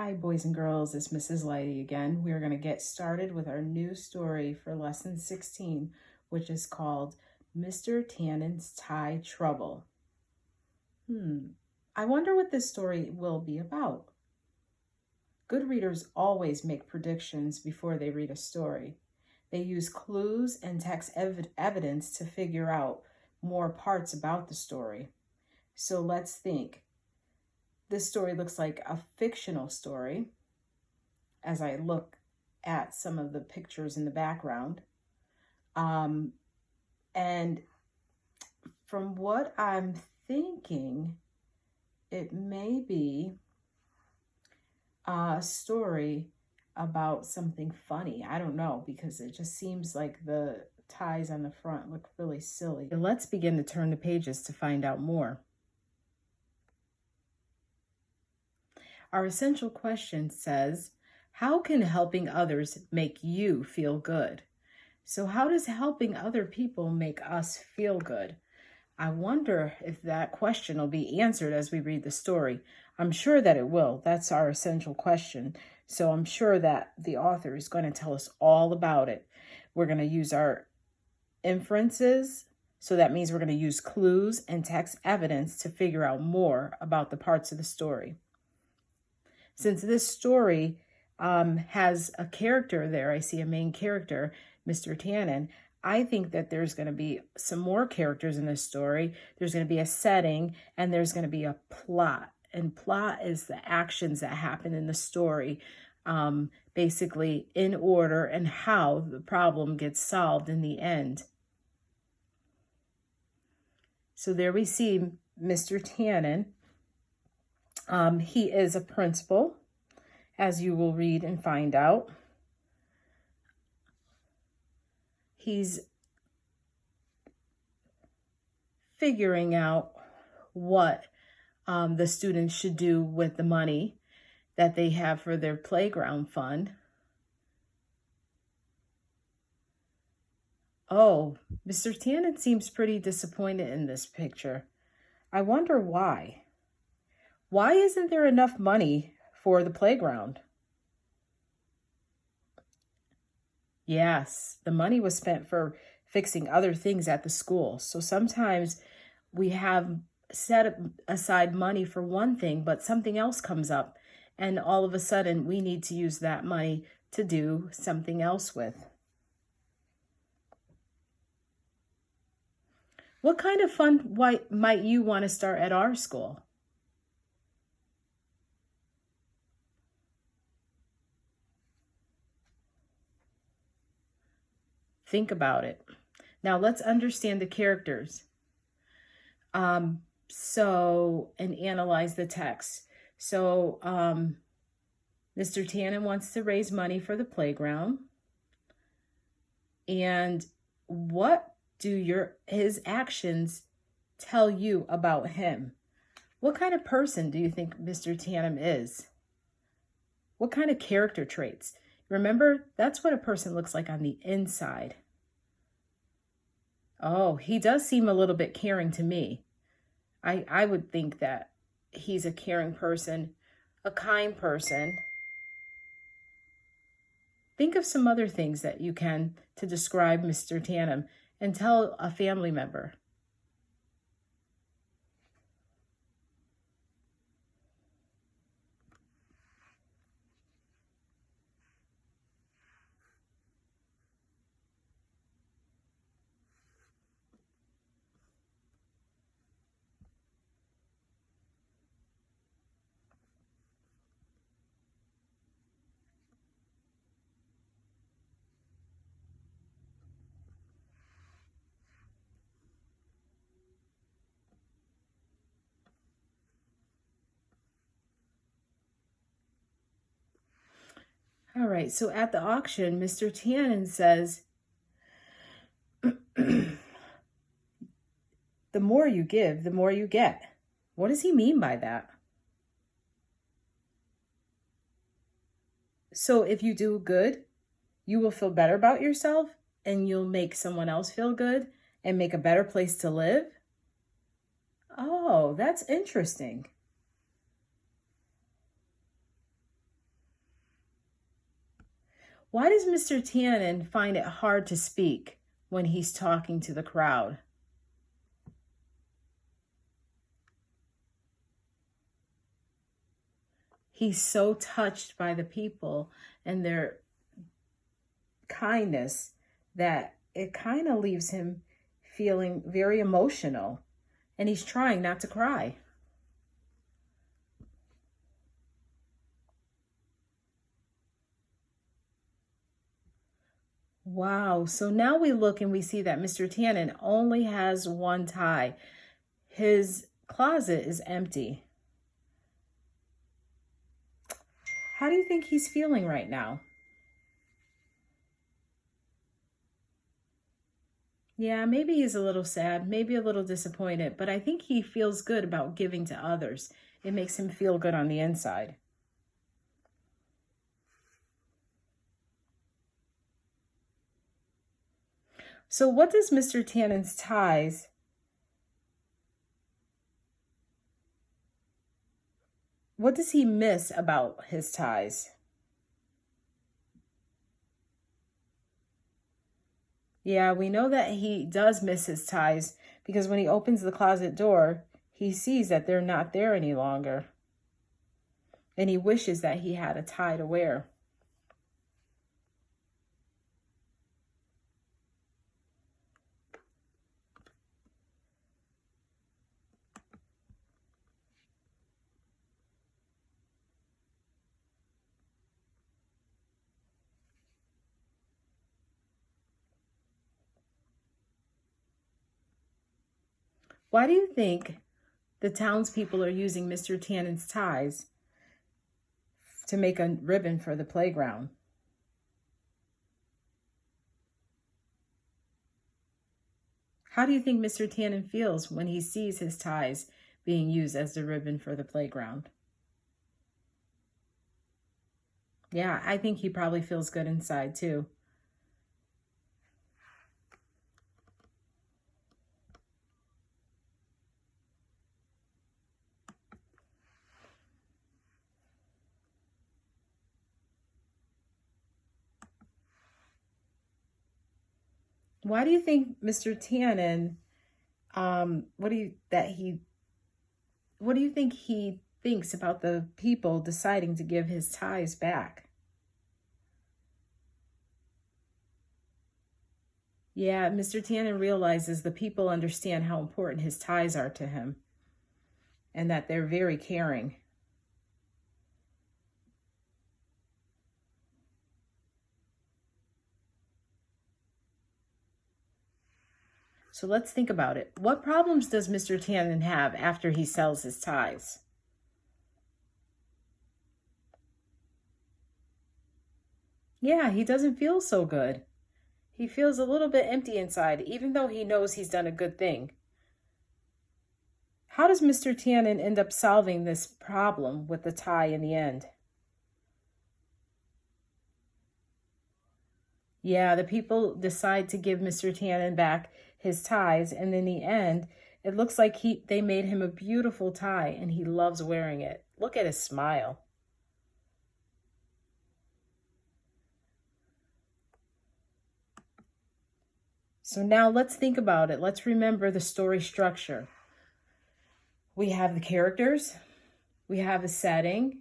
Hi, boys and girls. It's Mrs. Lighty again. We are going to get started with our new story for lesson 16, which is called Mr. Tannen's Tie Trouble. I wonder what this story will be about. Good readers always make predictions before they read a story. They use clues and text evidence to figure out more parts about the story. So let's think. This story looks like a fictional story as I look at some of the pictures in the background. And from what I'm thinking, it may be a story about something funny. I don't know, because it just seems like the ties on the front look really silly. Let's begin to turn the pages to find out more. Our essential question says, how can helping others make you feel good? So how does helping other people make us feel good? I wonder if that question will be answered as we read the story. I'm sure that it will. That's our essential question. So I'm sure that the author is going to tell us all about it. We're going to use our inferences. So that means we're going to use clues and text evidence to figure out more about the parts of the story. Since this story has a character there, I see a main character, Mr. Tanen, I think that there's going to be some more characters in this story. There's going to be a setting, and there's going to be a plot. And plot is the actions that happen in the story, basically in order and how the problem gets solved in the end. So there we see Mr. Tanen. He is a principal, as you will read and find out. He's figuring out what the students should do with the money that they have for their playground fund. Oh, Mr. Tannen seems pretty disappointed in this picture. I wonder why. Why isn't there enough money for the playground? Yes, the money was spent for fixing other things at the school. So sometimes we have set aside money for one thing, but something else comes up, and all of a sudden we need to use that money to do something else with. What kind of fun might you want to start at our school? Think about it. Now let's understand the characters. And analyze the text. So Mr. Tannen wants to raise money for the playground. And what do his actions tell you about him? What kind of person do you think Mr. Tannen is? What kind of character traits? Remember, that's what a person looks like on the inside. Oh, he does seem a little bit caring to me. I would think that he's a caring person, a kind person. Think of some other things that you can to describe Mr. Tannen and tell a family member. All right, so at the auction, Mr. Tannen says, the more you give, the more you get. What does he mean by that? So if you do good, you will feel better about yourself, and you'll make someone else feel good and make a better place to live? Oh, that's interesting. Why does Mr. Tannen find it hard to speak when he's talking to the crowd? He's so touched by the people and their kindness that it kind of leaves him feeling very emotional, and he's trying not to cry. Wow. So now we look and we see that Mr. Tannen only has one tie. His closet is empty. How do you think he's feeling right now? Yeah, maybe he's a little sad, maybe a little disappointed, but I think he feels good about giving to others. It makes him feel good on the inside. So what does Mr. Tannen's ties, what does he miss about his ties? Yeah, we know that he does miss his ties because when he opens the closet door, he sees that they're not there any longer. And he wishes that he had a tie to wear. Why do you think the townspeople are using Mr. Tannen's ties to make a ribbon for the playground? How do you think Mr. Tannen feels when he sees his ties being used as the ribbon for the playground? Yeah, I think he probably feels good inside too. Why do you think Mr. Tannen, what do you think he thinks about the people deciding to give his ties back? Yeah, Mr. Tannen realizes the people understand how important his ties are to him and that they're very caring. So let's think about it. What problems does Mr. Tannen have after he sells his ties? Yeah, he doesn't feel so good. He feels a little bit empty inside, even though he knows he's done a good thing. How does Mr. Tannen end up solving this problem with the tie in the end? Yeah, the people decide to give Mr. Tannen back his ties, and in the end, it looks like they made him a beautiful tie, and he loves wearing it. Look at his smile. So now let's think about it. Let's remember the story structure. We have the characters, we have a setting,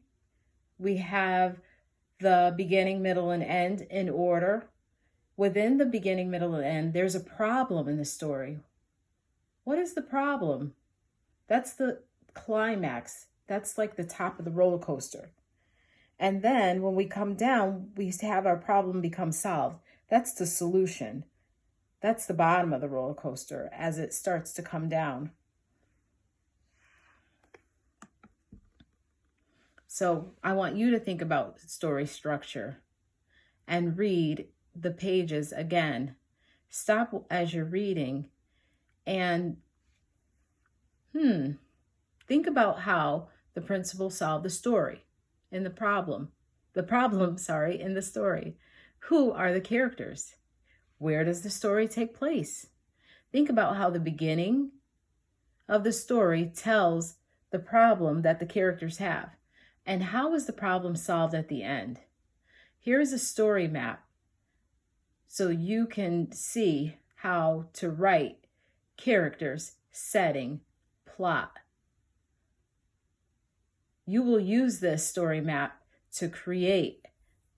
we have the beginning, middle, and end in order. Within the beginning, middle, and end, there's a problem in the story. What is the problem? That's the climax. That's like the top of the roller coaster. And then when we come down, we have our problem become solved. That's the solution. That's the bottom of the roller coaster as it starts to come down. So I want you to think about story structure and read the pages again. Stop as you're reading and think about how the principal solved the story in the problem. In the story. Who are the characters? Where does the story take place? Think about how the beginning of the story tells the problem that the characters have. And how is the problem solved at the end? Here is a story map so you can see how to write characters, setting, plot. You will use this story map to create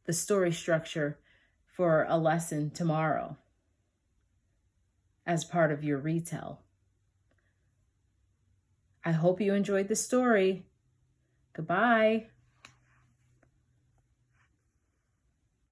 the story structure for a lesson tomorrow as part of your retell. I hope you enjoyed the story. Goodbye.